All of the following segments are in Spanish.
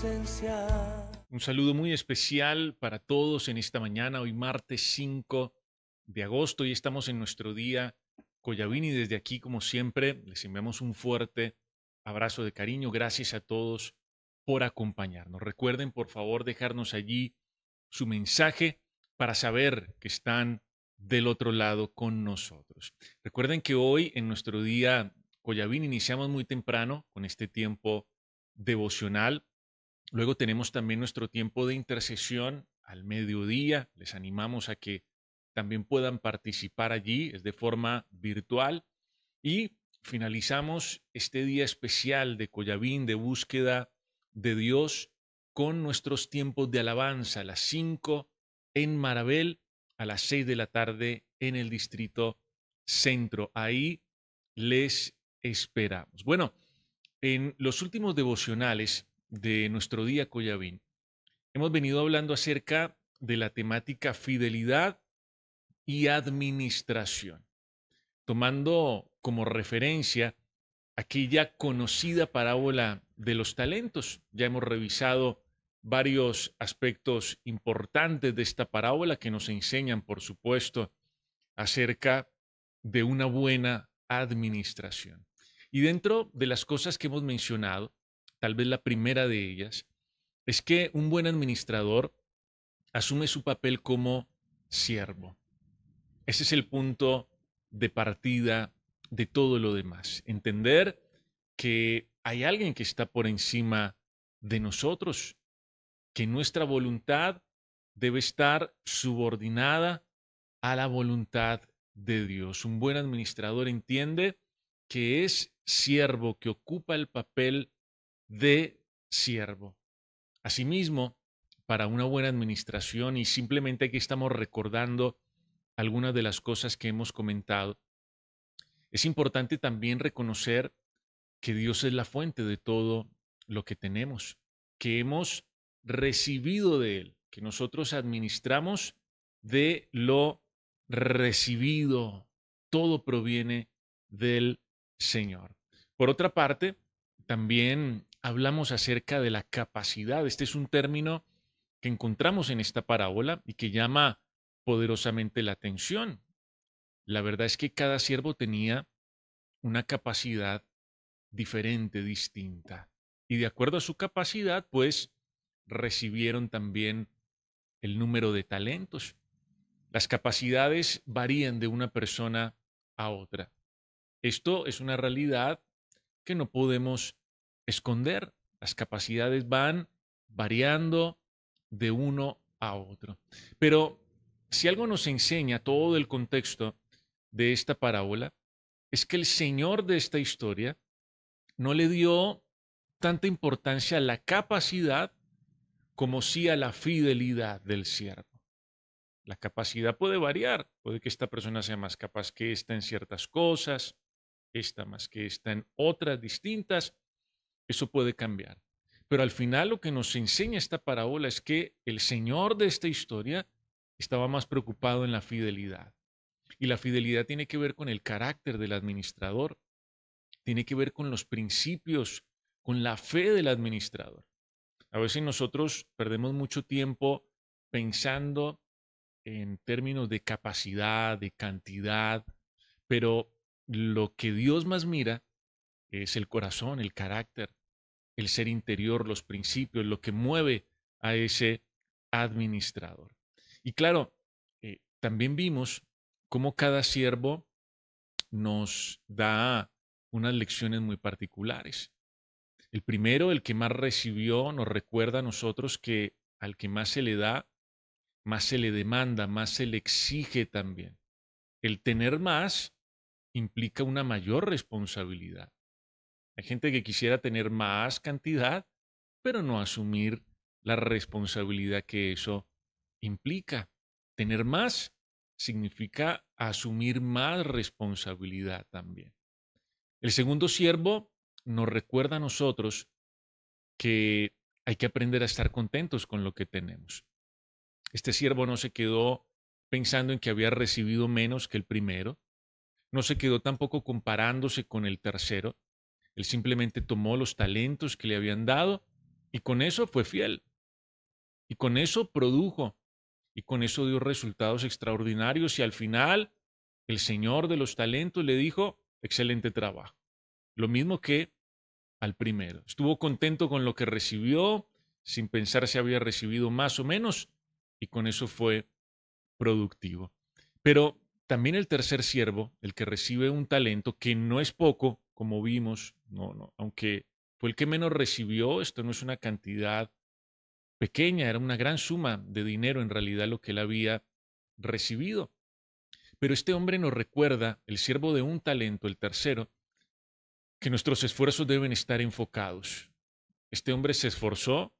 presencia. Un saludo muy especial para todos en esta mañana, hoy martes 5 de agosto, y estamos en nuestro día Collavín, y desde aquí, como siempre, les enviamos un fuerte abrazo de cariño. Gracias a todos por acompañarnos. Recuerden, por favor, dejarnos allí su mensaje para saber que están del otro lado con nosotros. Recuerden que hoy en nuestro día Collavín iniciamos muy temprano con este tiempo devocional. Luego tenemos también nuestro tiempo de intercesión al mediodía. Les animamos a que también puedan participar allí, es de forma virtual. Y finalizamos este día especial de Collavín, de búsqueda de Dios, con nuestros tiempos de alabanza, a las 5 en Marabel, a las 6 de la tarde en el Distrito Centro. Ahí les esperamos. Bueno, en los últimos devocionales de nuestro día Collavín, hemos venido hablando acerca de la temática fidelidad y administración, tomando como referencia aquella conocida parábola de los talentos. Ya hemos revisado varios aspectos importantes de esta parábola que nos enseñan, por supuesto, acerca de una buena administración. Y dentro de las cosas que hemos mencionado, tal vez la primera de ellas, es que un buen administrador asume su papel como siervo. Ese es el punto de partida de todo lo demás. Entender que hay alguien que está por encima de nosotros, que nuestra voluntad debe estar subordinada a la voluntad de Dios. Un buen administrador entiende que es siervo, que ocupa el papel de siervo. Asimismo, para una buena administración, y simplemente aquí estamos recordando algunas de las cosas que hemos comentado, es importante también reconocer que Dios es la fuente de todo lo que tenemos, que hemos recibido de Él, que nosotros administramos de lo recibido. Todo proviene del Señor. Por otra parte, también hablamos acerca de la capacidad. Este es un término que encontramos en esta parábola y que llama poderosamente la atención. La verdad es que cada siervo tenía una capacidad diferente, distinta. Y de acuerdo a su capacidad, pues recibieron también el número de talentos. Las capacidades varían de una persona a otra. Esto es una realidad que no podemos esconder. Las capacidades van variando de uno a otro. Pero si algo nos enseña todo el contexto de esta parábola, es que el Señor de esta historia no le dio tanta importancia a la capacidad como sí a la fidelidad del siervo. La capacidad puede variar, puede que esta persona sea más capaz que esta en ciertas cosas, esta más que esta en otras distintas, eso puede cambiar. Pero al final lo que nos enseña esta parábola es que el Señor de esta historia estaba más preocupado en la fidelidad. Y la fidelidad tiene que ver con el carácter del administrador, tiene que ver con los principios, con la fe del administrador. A veces nosotros perdemos mucho tiempo pensando en términos de capacidad, de cantidad, pero lo que Dios más mira es el corazón, el carácter, el ser interior, los principios, lo que mueve a ese administrador. Y claro, también vimos cómo cada siervo nos da unas lecciones muy particulares. El primero, el que más recibió, nos recuerda a nosotros que al que más se le da, más se le demanda, más se le exige también. El tener más implica una mayor responsabilidad. Hay gente que quisiera tener más cantidad, pero no asumir la responsabilidad que eso implica. Tener más significa asumir más responsabilidad también. El segundo siervo nos recuerda a nosotros que hay que aprender a estar contentos con lo que tenemos. Este siervo no se quedó pensando en que había recibido menos que el primero, no se quedó tampoco comparándose con el tercero, él simplemente tomó los talentos que le habían dado Y con eso fue fiel. Y con eso produjo. Y con eso dio resultados extraordinarios. Y al final, el Señor de los talentos le dijo, excelente trabajo. Lo mismo que al primero. Estuvo contento con lo que recibió, sin pensar si había recibido más o menos. Y con eso fue productivo. Pero también el tercer siervo, el que recibe un talento, que no es poco, como vimos, aunque fue el que menos recibió, esto no es una cantidad pequeña, era una gran suma de dinero en realidad lo que él había recibido. Pero este hombre nos recuerda, el siervo de un talento, el tercero, que nuestros esfuerzos deben estar enfocados. Este hombre se esforzó,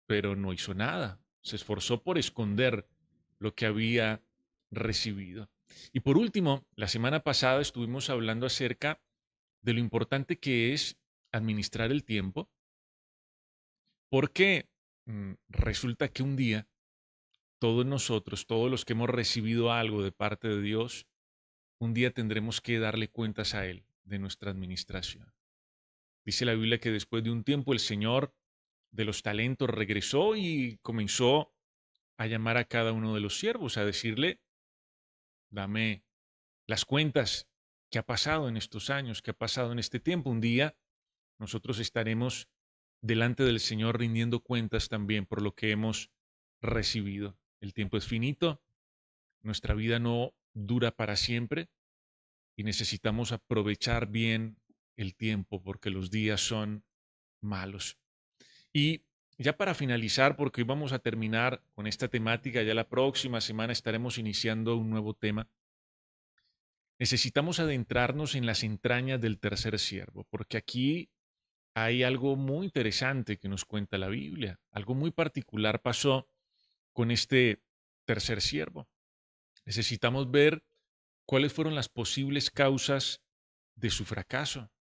pero no hizo nada. Se esforzó por esconder lo que había recibido. Y por último, la semana pasada estuvimos hablando acerca de lo importante que es administrar el tiempo, porque resulta que un día todos nosotros, todos los que hemos recibido algo de parte de Dios, un día tendremos que darle cuentas a Él de nuestra administración. Dice la Biblia que después de un tiempo el Señor de los talentos regresó y comenzó a llamar a cada uno de los siervos, a decirle, dame las cuentas, qué ha pasado en estos años, qué ha pasado en este tiempo. Un día nosotros estaremos delante del Señor rindiendo cuentas también por lo que hemos recibido. El tiempo es finito, nuestra vida no dura para siempre y necesitamos aprovechar bien el tiempo porque los días son malos. Y ya para finalizar, porque hoy vamos a terminar con esta temática, ya la próxima semana estaremos iniciando un nuevo tema. Necesitamos adentrarnos en las entrañas del tercer siervo, porque aquí hay algo muy interesante que nos cuenta la Biblia. Algo muy particular pasó con este tercer siervo. Necesitamos ver cuáles fueron las posibles causas de su fracaso.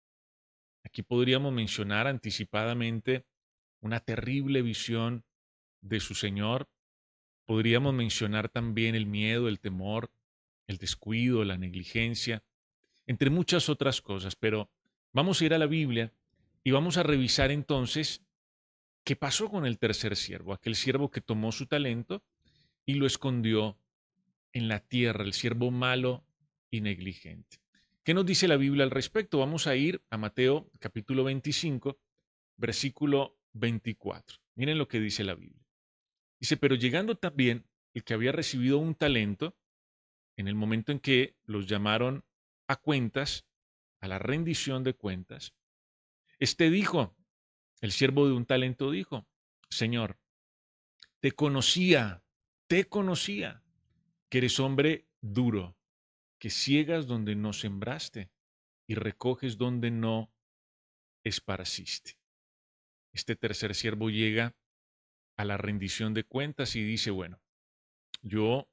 Aquí podríamos mencionar anticipadamente una terrible visión de su Señor. Podríamos mencionar también el miedo, el temor, el descuido, la negligencia, entre muchas otras cosas. Pero vamos a ir a la Biblia y vamos a revisar entonces qué pasó con el tercer siervo, aquel siervo que tomó su talento y lo escondió en la tierra, el siervo malo y negligente. ¿Qué nos dice la Biblia al respecto? Vamos a ir a Mateo capítulo 25, versículo 24. Miren lo que dice la Biblia. Dice, pero llegando también el que había recibido un talento, en el momento en que los llamaron a cuentas, a la rendición de cuentas, este dijo, el siervo de un talento dijo, Señor, te conocía, que eres hombre duro, que ciegas donde no sembraste y recoges donde no esparciste. Este tercer siervo llega a la rendición de cuentas y dice, bueno, yo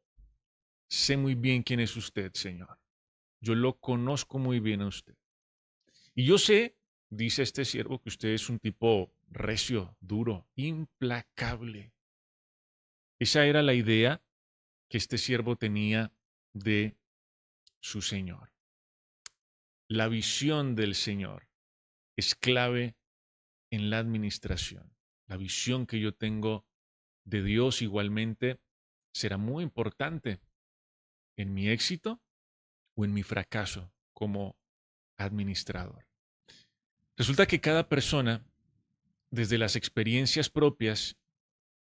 sé muy bien quién es usted, Señor. Yo lo conozco muy bien a usted. Y yo sé, dice este siervo, que usted es un tipo recio, duro, implacable. Esa era la idea que este siervo tenía de su Señor. La visión del Señor es clave en la administración. La visión que yo tengo de Dios igualmente será muy importante en mi éxito o en mi fracaso como administrador. Resulta que cada persona, desde las experiencias propias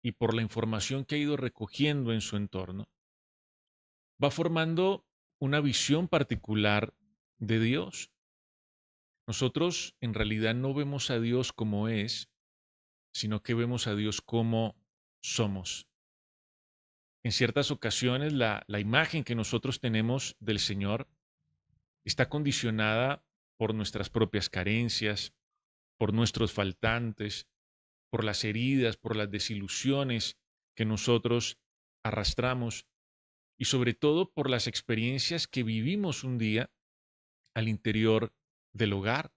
y por la información que ha ido recogiendo en su entorno, va formando una visión particular de Dios. Nosotros en realidad no vemos a Dios como es, sino que vemos a Dios como somos. En ciertas ocasiones la imagen que nosotros tenemos del Señor está condicionada por nuestras propias carencias, por nuestros faltantes, por las heridas, por las desilusiones que nosotros arrastramos y sobre todo por las experiencias que vivimos un día al interior del hogar.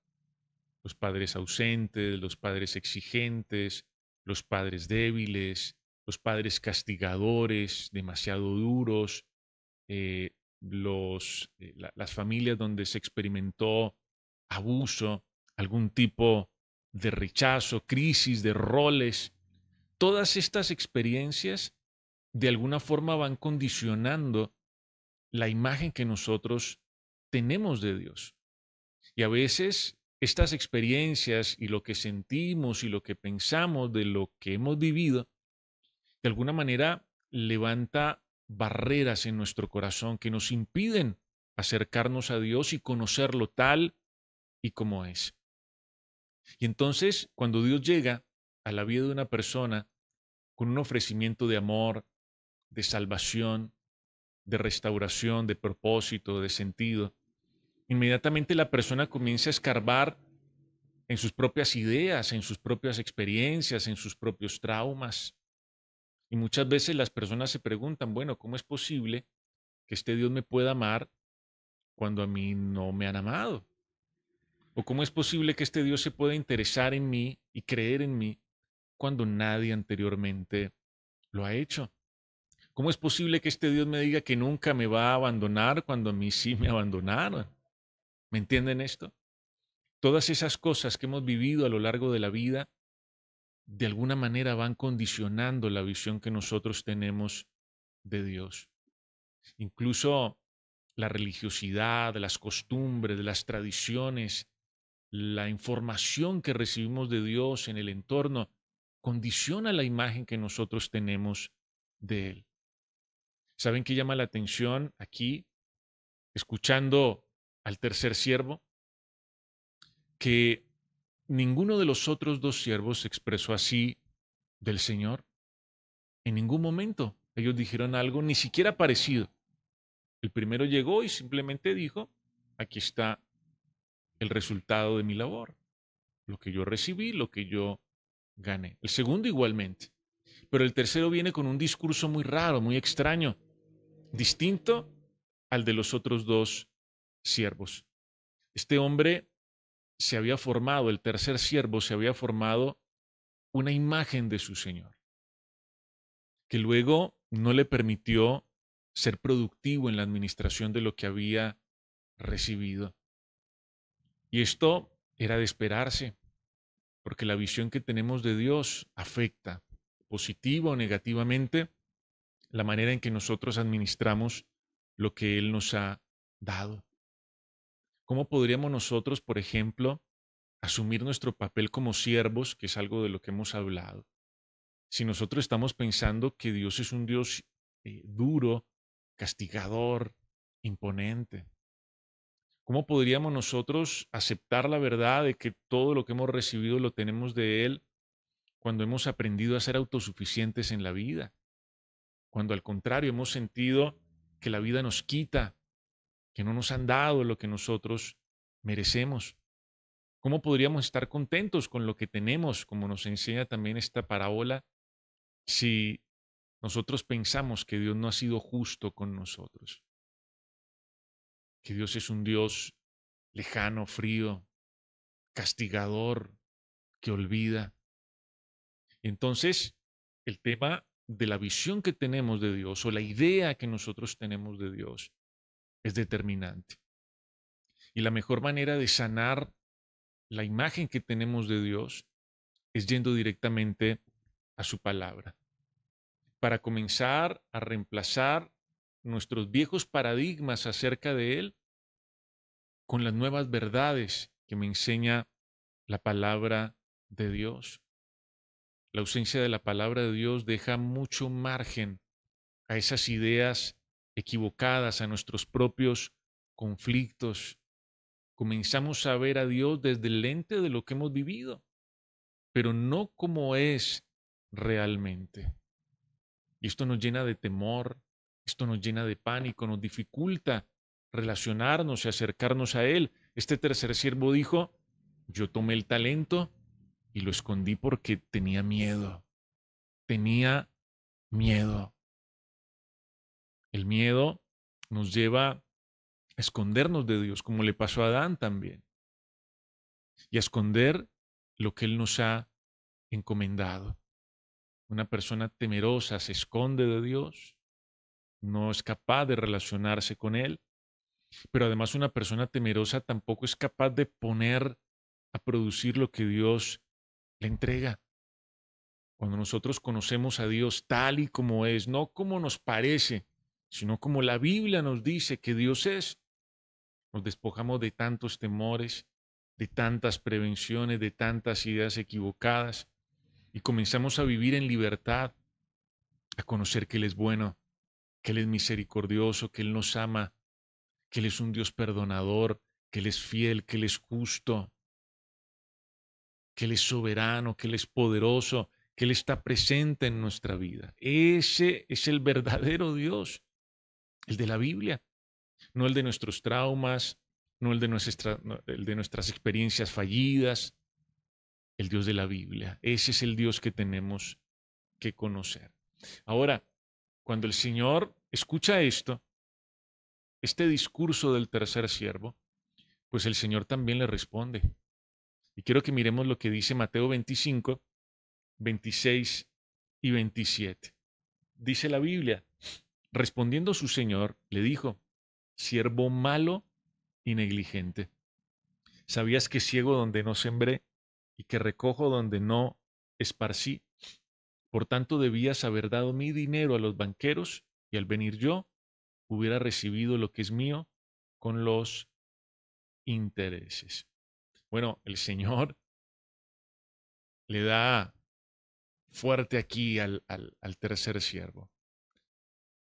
Los padres ausentes, los padres exigentes, los padres débiles, los padres castigadores, demasiado duros, eh, las familias donde se experimentó abuso, algún tipo de rechazo, crisis, de roles. Todas estas experiencias de alguna forma van condicionando la imagen que nosotros tenemos de Dios. Y a veces estas experiencias y lo que sentimos y lo que pensamos de lo que hemos vivido, de alguna manera levanta barreras en nuestro corazón que nos impiden acercarnos a Dios y conocerlo tal y como es. Y entonces, cuando Dios llega a la vida de una persona con un ofrecimiento de amor, de salvación, de restauración, de propósito, de sentido, inmediatamente la persona comienza a escarbar en sus propias ideas, en sus propias experiencias, en sus propios traumas. Y muchas veces las personas se preguntan, bueno, ¿cómo es posible que este Dios me pueda amar cuando a mí no me han amado? ¿O cómo es posible que este Dios se pueda interesar en mí y creer en mí cuando nadie anteriormente lo ha hecho? ¿Cómo es posible que este Dios me diga que nunca me va a abandonar cuando a mí sí me abandonaron? ¿Me entienden esto? Todas esas cosas que hemos vivido a lo largo de la vida, de alguna manera van condicionando la visión que nosotros tenemos de Dios. Incluso la religiosidad, las costumbres, las tradiciones, la información que recibimos de Dios en el entorno, condiciona la imagen que nosotros tenemos de Él. ¿Saben qué llama la atención aquí, escuchando al tercer siervo? Que ninguno de los otros dos siervos se expresó así del Señor. En ningún momento ellos dijeron algo ni siquiera parecido. El primero llegó y simplemente dijo, aquí está el resultado de mi labor, lo que yo recibí, lo que yo gané. El segundo igualmente. Pero el tercero viene con un discurso muy raro, muy extraño, distinto al de los otros dos siervos. Este hombre se había formado, el tercer siervo se había formado una imagen de su Señor, que luego no le permitió ser productivo en la administración de lo que había recibido. Y esto era de esperarse, porque la visión que tenemos de Dios afecta, positiva o negativamente, la manera en que nosotros administramos lo que Él nos ha dado. ¿Cómo podríamos nosotros, por ejemplo, asumir nuestro papel como siervos, que es algo de lo que hemos hablado? Si nosotros estamos pensando que Dios es un Dios duro, castigador, imponente, ¿cómo podríamos nosotros aceptar la verdad de que todo lo que hemos recibido lo tenemos de Él cuando hemos aprendido a ser autosuficientes en la vida? Cuando al contrario hemos sentido que la vida nos quita, que no nos han dado lo que nosotros merecemos. ¿Cómo podríamos estar contentos con lo que tenemos, como nos enseña también esta parábola, si nosotros pensamos que Dios no ha sido justo con nosotros? Que Dios es un Dios lejano, frío, castigador, que olvida. Entonces, el tema de la visión que tenemos de Dios o la idea que nosotros tenemos de Dios es determinante. Y la mejor manera de sanar la imagen que tenemos de Dios es yendo directamente a su palabra, para comenzar a reemplazar nuestros viejos paradigmas acerca de Él con las nuevas verdades que me enseña la palabra de Dios. La ausencia de la palabra de Dios deja mucho margen a esas ideas equivocadas, a nuestros propios conflictos. Comenzamos a ver a Dios desde el lente de lo que hemos vivido, pero no como es realmente. Y esto nos llena de temor, esto nos llena de pánico, nos dificulta relacionarnos y acercarnos a Él. Este tercer siervo dijo, yo tomé el talento y lo escondí porque tenía miedo. El miedo nos lleva a escondernos de Dios, como le pasó a Adán también, y a esconder lo que Él nos ha encomendado. Una persona temerosa se esconde de Dios, no es capaz de relacionarse con Él, pero además una persona temerosa tampoco es capaz de poner a producir lo que Dios le entrega. Cuando nosotros conocemos a Dios tal y como es, no como nos parece, sino como la Biblia nos dice que Dios es, nos despojamos de tantos temores, de tantas prevenciones, de tantas ideas equivocadas y comenzamos a vivir en libertad, a conocer que Él es bueno, que Él es misericordioso, que Él nos ama, que Él es un Dios perdonador, que Él es fiel, que Él es justo, que Él es soberano, que Él es poderoso, que Él está presente en nuestra vida. Ese es el verdadero Dios, el de la Biblia, no el de nuestros traumas, no el de, no, el de nuestras experiencias fallidas, el Dios de la Biblia. Ese es el Dios que tenemos que conocer. Ahora, cuando el Señor escucha esto, este discurso del tercer siervo, pues el Señor también le responde. Y quiero que miremos lo que dice Mateo 25, 26 y 27. Dice la Biblia, respondiendo su Señor, le dijo, siervo malo y negligente. ¿Sabías que ciego donde no sembré y que recojo donde no esparcí? Por tanto, debías haber dado mi dinero a los banqueros y al venir yo hubiera recibido lo que es mío con los intereses. Bueno, el Señor le da fuerte aquí al tercer siervo.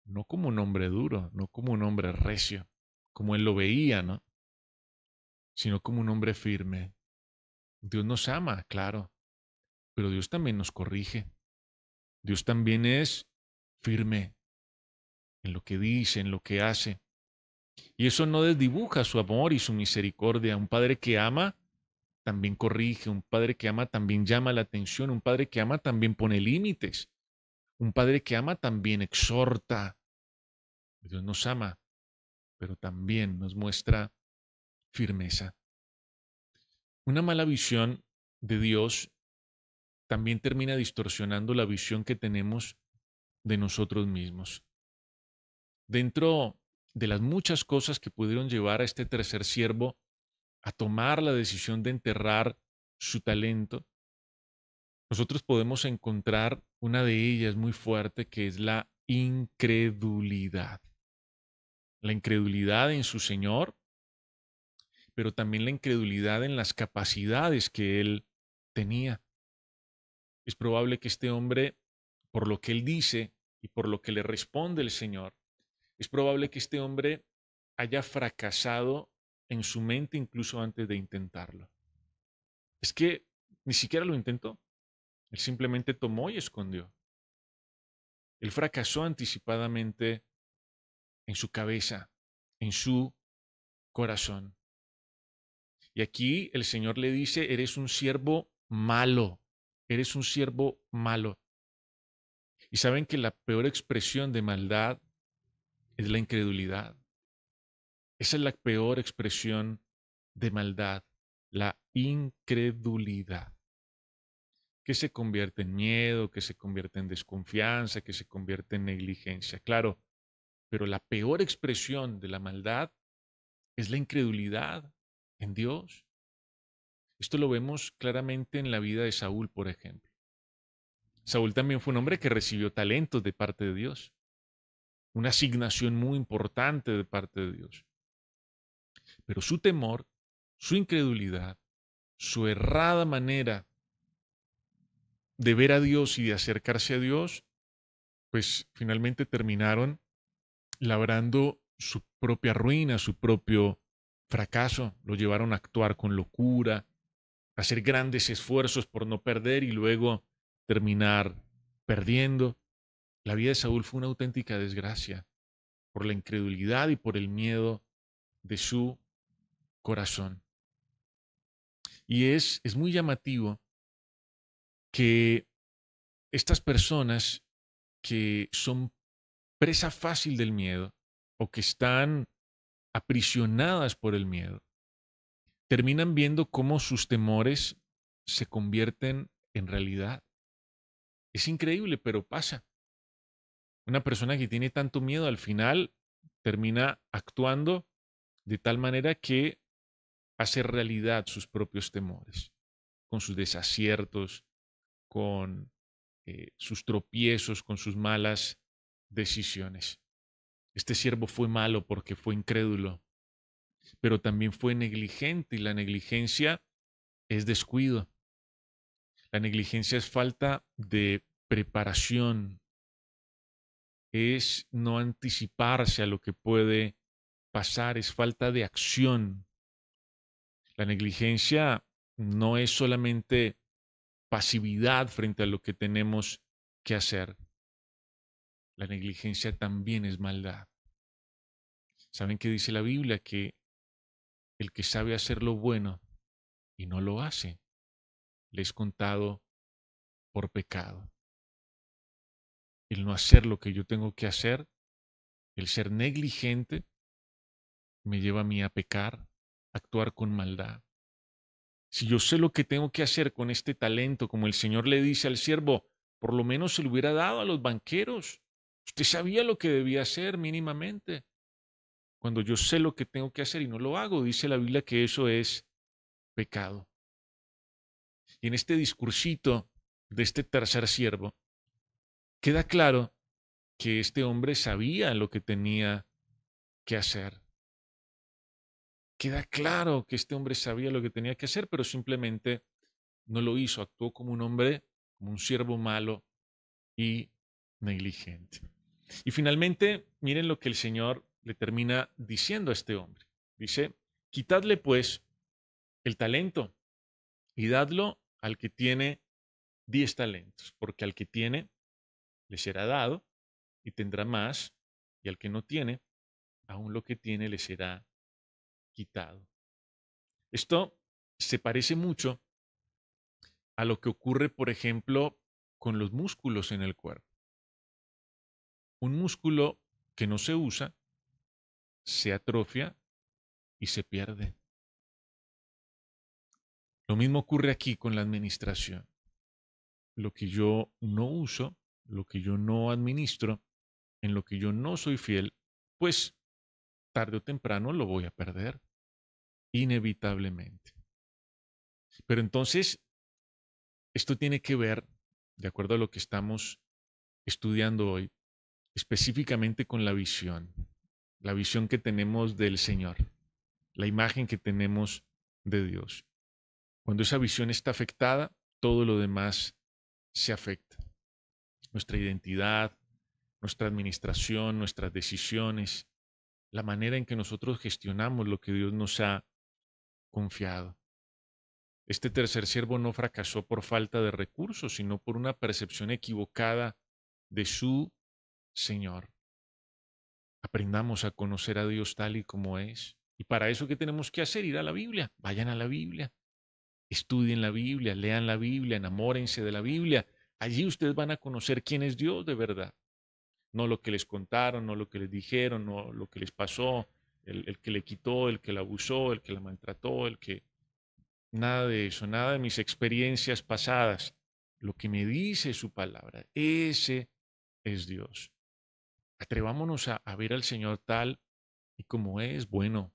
No como un hombre duro, no como un hombre recio, como él lo veía, ¿no? Sino como un hombre firme. Dios nos ama, claro, pero Dios también nos corrige. Dios también es firme en lo que dice, en lo que hace. Y eso no desdibuja su amor y su misericordia. Un padre que ama también corrige, un padre que ama también llama la atención, un padre que ama también pone límites, un padre que ama también exhorta. Dios nos ama, pero también nos muestra firmeza. Una mala visión de Dios también termina distorsionando la visión que tenemos de nosotros mismos. Dentro de las muchas cosas que pudieron llevar a este tercer siervo a tomar la decisión de enterrar su talento, nosotros podemos encontrar una de ellas muy fuerte que es la incredulidad. La incredulidad en su Señor, pero también la incredulidad en las capacidades que él tenía. Es probable que este hombre, por lo que él dice y por lo que le responde el Señor, es probable que este hombre haya fracasado en su mente incluso antes de intentarlo. Es que ni siquiera lo intentó. Él simplemente tomó y escondió. Él fracasó anticipadamente en su cabeza, en su corazón. Y aquí el Señor le dice, eres un siervo malo, eres un siervo malo. Y saben que la peor expresión de maldad es la incredulidad. Esa es la peor expresión de maldad, la incredulidad, que se convierte en miedo, que se convierte en desconfianza, que se convierte en negligencia. Claro, pero la peor expresión de la maldad es la incredulidad en Dios. Esto lo vemos claramente en la vida de Saúl, por ejemplo. Saúl también fue un hombre que recibió talentos de parte de Dios, una asignación muy importante de parte de Dios. Pero su temor, su incredulidad, su errada manera de ver a Dios y de acercarse a Dios, pues finalmente terminaron labrando su propia ruina, su propio fracaso. Lo llevaron a actuar con locura, a hacer grandes esfuerzos por no perder y luego terminar perdiendo. La vida de Saúl fue una auténtica desgracia por la incredulidad y por el miedo de su corazón. Y es muy llamativo que estas personas que son presa fácil del miedo o que están aprisionadas por el miedo, terminan viendo cómo sus temores se convierten en realidad. Es increíble, pero pasa. Una persona que tiene tanto miedo al final termina actuando de tal manera que hacer realidad sus propios temores, con sus desaciertos, con sus tropiezos, con sus malas decisiones. Este siervo fue malo porque fue incrédulo, pero también fue negligente, y la negligencia es descuido. La negligencia es falta de preparación, es no anticiparse a lo que puede pasar, es falta de acción. La negligencia no es solamente pasividad frente a lo que tenemos que hacer. La negligencia también es maldad. ¿Saben qué dice la Biblia? Que el que sabe hacer lo bueno y no lo hace, le es contado por pecado. El no hacer lo que yo tengo que hacer, el ser negligente, me lleva a mí a pecar, a actuar con maldad. Si yo sé lo que tengo que hacer con este talento, como el Señor le dice al siervo, por lo menos se lo hubiera dado a los banqueros. Usted sabía lo que debía hacer mínimamente. Cuando yo sé lo que tengo que hacer y no lo hago, dice la Biblia que eso es pecado. Y en este discursito de este tercer siervo, queda claro que este hombre sabía lo que tenía que hacer. Queda claro que este hombre sabía lo que tenía que hacer, pero simplemente no lo hizo. Actuó como un hombre, como un siervo malo y negligente. Y finalmente, miren lo que el Señor le termina diciendo a este hombre. Dice, quitadle pues el talento y dadlo al que tiene 10 talentos, porque al que tiene le será dado y tendrá más, y al que no tiene, aún lo que tiene le será quitado. Esto se parece mucho a lo que ocurre, por ejemplo, con los músculos en el cuerpo. Un músculo que no se usa se atrofia y se pierde. Lo mismo ocurre aquí con la administración. Lo que yo no uso, lo que yo no administro, en lo que yo no soy fiel, pues tarde o temprano lo voy a perder, inevitablemente. Pero entonces, esto tiene que ver, de acuerdo a lo que estamos estudiando hoy, específicamente con la visión que tenemos del Señor, la imagen que tenemos de Dios. Cuando esa visión está afectada, todo lo demás se afecta. Nuestra identidad, nuestra administración, nuestras decisiones, la manera en que nosotros gestionamos lo que Dios nos ha confiado. Este tercer siervo no fracasó por falta de recursos, sino por una percepción equivocada de su Señor. Aprendamos a conocer a Dios tal y como es. Y para eso, ¿qué tenemos que hacer? Ir a la Biblia. Vayan a la Biblia. Estudien la Biblia, lean la Biblia, enamórense de la Biblia. Allí ustedes van a conocer quién es Dios de verdad. No lo que les contaron, no lo que les dijeron, no lo que les pasó, el que le quitó, el que la abusó, el que la maltrató, el que... Nada de eso, nada de mis experiencias pasadas. Lo que me dice su palabra, ese es Dios. Atrevámonos a ver al Señor tal y como es, bueno,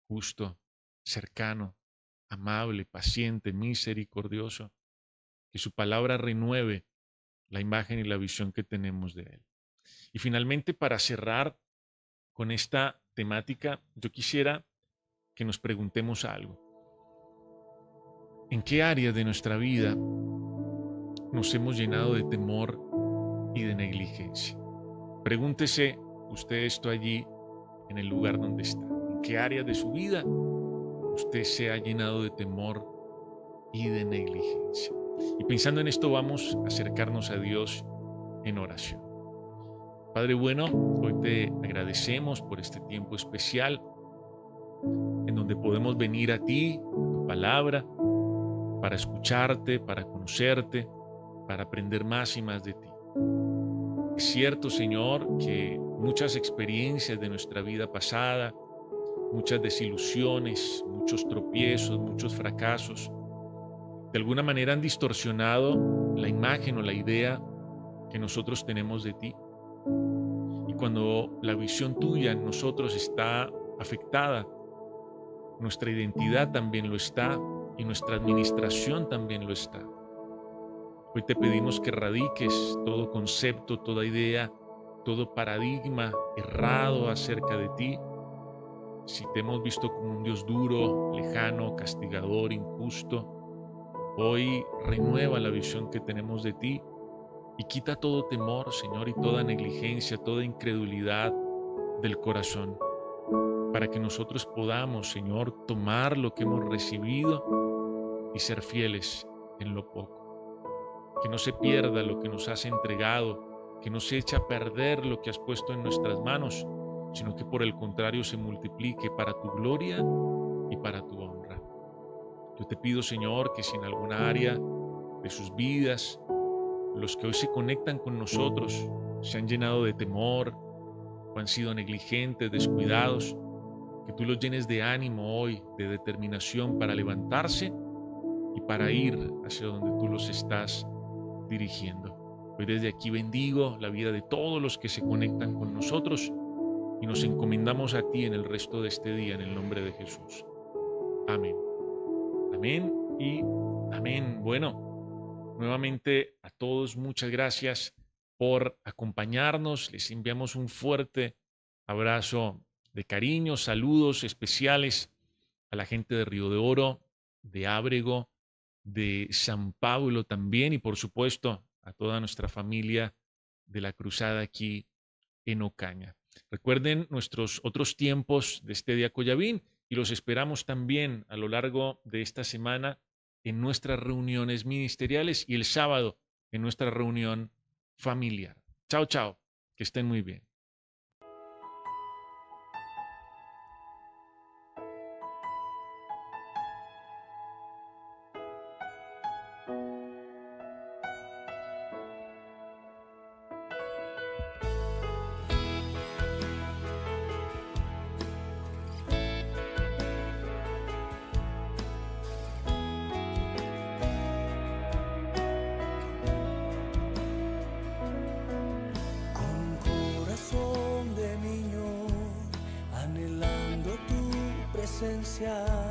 justo, cercano, amable, paciente, misericordioso. Que su palabra renueve la imagen y la visión que tenemos de Él. Y finalmente, para cerrar con esta temática, yo quisiera que nos preguntemos algo. ¿En qué áreas de nuestra vida nos hemos llenado de temor y de negligencia? Pregúntese usted esto allí en el lugar donde está. ¿En qué áreas de su vida usted se ha llenado de temor y de negligencia? Y pensando en esto, vamos a acercarnos a Dios en oración. Padre bueno, hoy te agradecemos por este tiempo especial en donde podemos venir a ti, a tu palabra, para escucharte, para conocerte, para aprender más y más de ti. Es cierto, Señor, que muchas experiencias de nuestra vida pasada, muchas desilusiones, muchos tropiezos, muchos fracasos, de alguna manera han distorsionado la imagen o la idea que nosotros tenemos de ti. Y cuando la visión tuya en nosotros está afectada, nuestra identidad también lo está y nuestra administración también lo está. Hoy te pedimos que erradiques todo concepto, toda idea, todo paradigma errado acerca de ti. Si te hemos visto como un Dios duro, lejano, castigador, injusto, hoy renueva la visión que tenemos de ti y quita todo temor, Señor, y toda negligencia, toda incredulidad del corazón, para que nosotros podamos, Señor, tomar lo que hemos recibido y ser fieles en lo poco. Que no se pierda lo que nos has entregado, que no se eche a perder lo que has puesto en nuestras manos, sino que por el contrario se multiplique para tu gloria y para tu honra. Yo te pido, Señor, que si en alguna área de sus vidas, los que hoy se conectan con nosotros se han llenado de temor o han sido negligentes, descuidados, que tú los llenes de ánimo hoy, de determinación para levantarse y para ir hacia donde tú los estás dirigiendo. Hoy desde aquí bendigo la vida de todos los que se conectan con nosotros y nos encomendamos a ti en el resto de este día, en el nombre de Jesús. Amén. Amén y amén. Bueno, nuevamente a todos muchas gracias por acompañarnos. Les enviamos un fuerte abrazo de cariño, saludos especiales a la gente de Río de Oro, de Ábrego, de San Pablo también y por supuesto a toda nuestra familia de la Cruzada aquí en Ocaña. Recuerden nuestros otros tiempos de este día Collavín y los esperamos también a lo largo de esta semana en nuestras reuniones ministeriales y el sábado en nuestra reunión familiar. Chao, chao. Que estén muy bien. Presencia